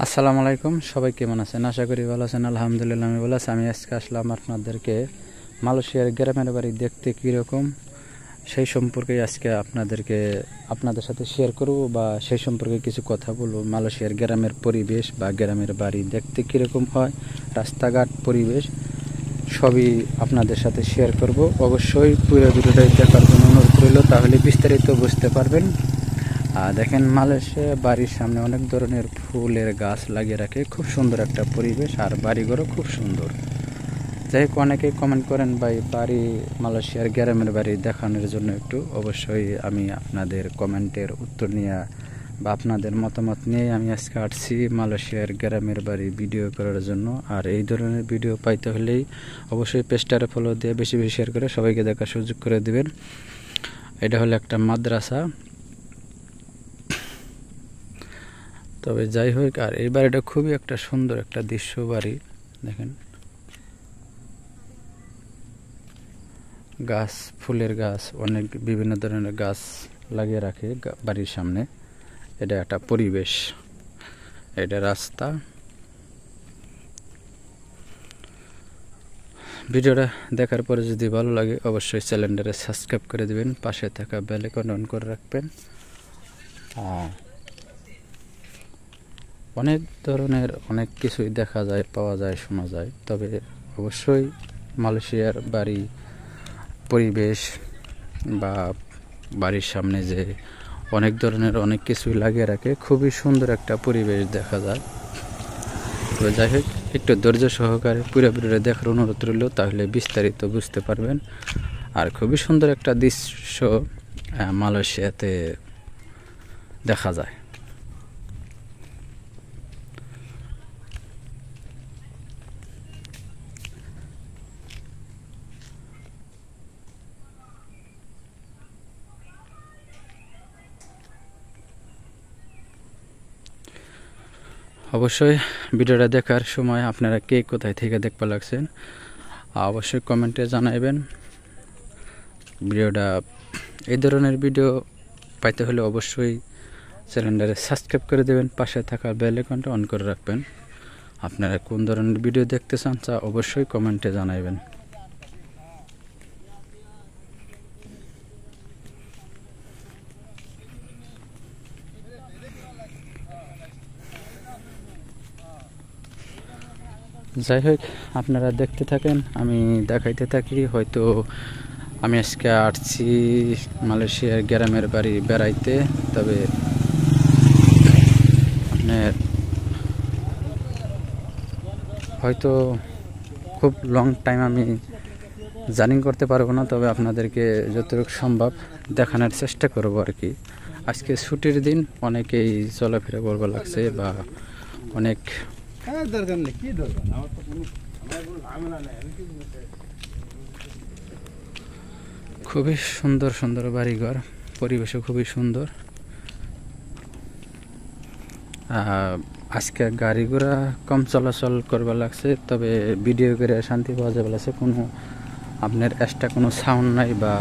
আসসালামু আলাইকুম, সবাই কেমন আছেন? আশা করি ভালো আছেন। আলহামদুলিল্লাহ আমি ভালো আছি। আমি আজকে আসলাম আপনাদেরকে মালয়েশিয়ার গ্রামের বাড়ি দেখতে কীরকম সেই সম্পর্কে আজকে আপনাদের সাথে শেয়ার করব বা সেই সম্পর্কে কিছু কথা বলবো। মালয়েশিয়ার গ্রামের পরিবেশ বা গ্রামের বাড়ি দেখতে কীরকম হয়, রাস্তাঘাট, পরিবেশ সবই আপনাদের সাথে শেয়ার করব। অবশ্যই পুরো ভিডিওটা দেখার জন্য অনুরোধ রইল, তাহলে বিস্তারিত বুঝতে পারবেন। দেখেন, মালয়েশিয়া বাড়ির সামনে অনেক ধরনের ফুলের গাছ লাগিয়ে রাখে, খুব সুন্দর একটা পরিবেশ, আর বাড়িঘরও খুব সুন্দর। যাই হোক, অনেকে কমেন্ট করেন ভাই বাড়ি মালয়েশিয়ার গ্রামের বাড়ি দেখানোর জন্য একটু। অবশ্যই আমি আপনাদের কমেন্টের উত্তর নিয়ে বা আপনাদের মতামত নিয়ে আমি আজকে আসছি মালয়েশিয়ার গ্রামের বাড়ি ভিডিও করার জন্য। আর এই ধরনের ভিডিও পাইতে হলেই অবশ্যই পেজটারে ফলো দিয়ে বেশি বেশি শেয়ার করে সবাইকে দেখার সুযোগ করে দেবেন। এটা হলো একটা মাদ্রাসা। তবে যাই হোক, আর এই বাড়িটা খুবই একটা সুন্দর একটা দৃশ্য বাড়ি। দেখেন, গাছ, ফুলের গাছ, অনেক বিভিন্ন ধরনের গাছ লাগিয়ে রাখে বাড়ির সামনে। এটা একটা পরিবেশ, এটা রাস্তা। ভিডিওটা দেখার পরে যদি ভালো লাগে অবশ্যই চ্যানেলটারে সাবস্ক্রাইব করে দিবেন, পাশে থাকা বেল আইকন অন করে রাখবেন। অনেক ধরনের অনেক কিছুই দেখা যায়, পাওয়া যায়, শোনা যায়। তবে অবশ্যই মালয়েশিয়ার বাড়ি পরিবেশ বা বাড়ির সামনে যে অনেক ধরনের অনেক কিছুই লাগিয়ে রাখে, খুবই সুন্দর একটা পরিবেশ দেখা যায়। তবে যাই হোক, একটু ধৈর্য সহকারে পুরো ভিডিওটা দেখার অনুরোধ রইল, তাহলে বিস্তারিত বুঝতে পারবেন। আর খুবই সুন্দর একটা দৃশ্য মালয়েশিয়াতে দেখা যায়। অবশ্যই ভিডিওটা দেখার সময় আপনারা কে কোথায় থেকে দেখতে লাগছেন অবশ্যই কমেন্টে জানাবেন। ভিডিওটা এই ধরনের ভিডিও পাইতে হলে অবশ্যই চ্যানেলটারে সাবস্ক্রাইব করে দেবেন, পাশে থাকা বেল আইকনটা অন করে রাখবেন। আপনারা কোন ধরনের ভিডিও দেখতে চান তা অবশ্যই কমেন্টে জানাবেন। যাই হোক, আপনারা দেখতে থাকেন, আমি দেখাইতে থাকি। হয়তো আমি আজকে আসছি মালয়েশিয়ার গ্রামের বাড়ি বেড়াইতে। তবে আপনার হয়তো খুব লং টাইম আমি জার্নি করতে পারবো না, তবে আপনাদেরকে যতটুকু সম্ভব দেখানোর চেষ্টা করবো আর কি। আজকে ছুটির দিন, অনেকেই চলাফেরা করবো লাগছে বা অনেক খুবই সুন্দর সুন্দর বাড়িঘর, পরিবেশও খুবই সুন্দর। আজকে গাড়ি ঘোড়া কম চলাচল করবার লাগছে, তবে ভিডিও করে শান্তি পাওয়া যাবে লাগছে। কোনো আপনার এক্সট্রা কোনো সাউন্ড নাই বা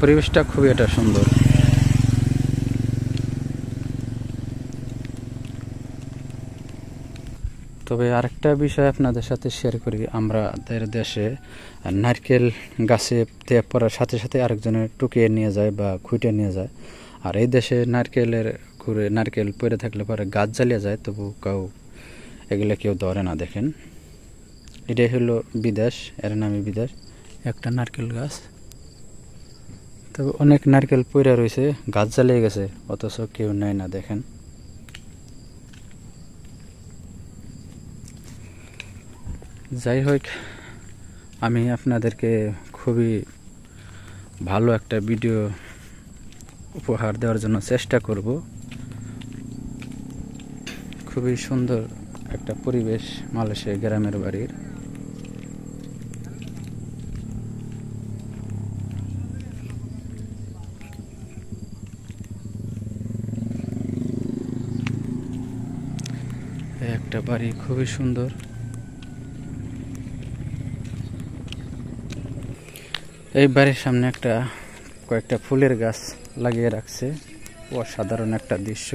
পরিবেশটা খুবই একটা সুন্দর। তবে আরেকটা বিষয় আপনাদের সাথে শেয়ার করি, আমাদের দেশে নারকেল গাছে তেল পড়ার সাথে সাথে আরেকজনের টুকিয়ে নিয়ে যায় বা খুঁটে নিয়ে যায়। আর এই দেশে নারকেল পড়ে থাকলে পরে গাছ জ্বালিয়ে যায়, তবু এগুলো কেউ ধরে না। দেখেন, এটাই হলো বিদেশ, এর নামই বিদেশ। একটা নারকেল গাছ, তবে অনেক নারকেল পড়ে রয়েছে, গাছ জ্বালিয়ে গেছে, অথচ কেউ নেয় না। দেখেন, যাই হোক, আমি আপনাদেরকে খুবই ভালো একটা ভিডিও উপহার দেওয়ার জন্য চেষ্টা করব। খুবই সুন্দর একটা পরিবেশ মালয়েশিয়া গ্রামের বাড়ির। একটা বাড়ি খুবই সুন্দর। এই বাড়ির সামনে কয়েকটা ফুলের গাছ লাগিয়ে রাখছে, অসাধারণ একটা দৃশ্য।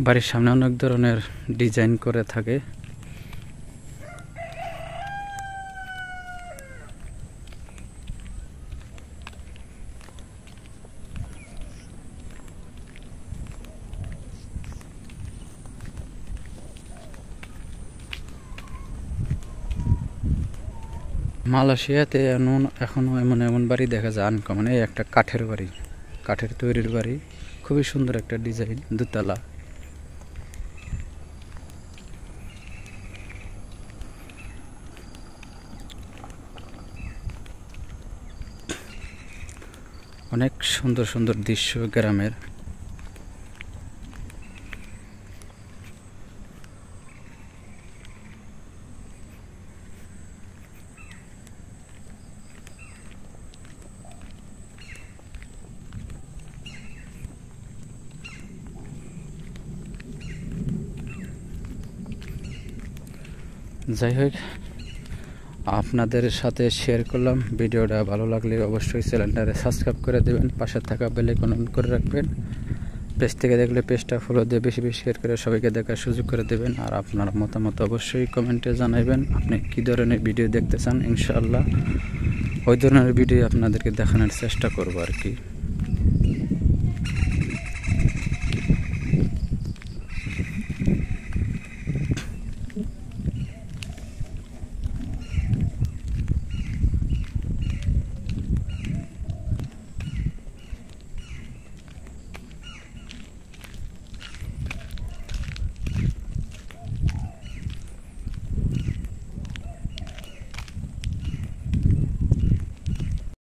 বাড়ির সামনে অনেক ধরনের ডিজাইন করে থাকে। মালয়েশিয়াতে এখনো এমন এমন বাড়ি দেখা যায় আনকমন। এই একটা কাঠের বাড়ি, কাঠের তৈরির বাড়ি, খুবই সুন্দর একটা ডিজাইন, দোতলা। অনেক সুন্দর সুন্দর দৃশ্য গ্রামের। যাই হোক, আপনাদের সাথে শেয়ার করলাম। ভিডিওটা ভালো লাগলে অবশ্যই চ্যানেলটা সাবস্ক্রাইব করে দেবেন, পাশে থাকা বেল আইকন অন করে রাখবেন। পেজ থেকে দেখলে পেজটা ফলো দিয়ে বেশি বেশি শেয়ার করে সবাইকে দেখার সুযোগ করে দেবেন। আর আপনার মতামত অবশ্যই কমেন্টে জানাবেন, আপনি কী ধরনের ভিডিও দেখতে চান। ইনশাআল্লাহ ওই ধরনের ভিডিও আপনাদেরকে দেখানোর চেষ্টা করব আর কি।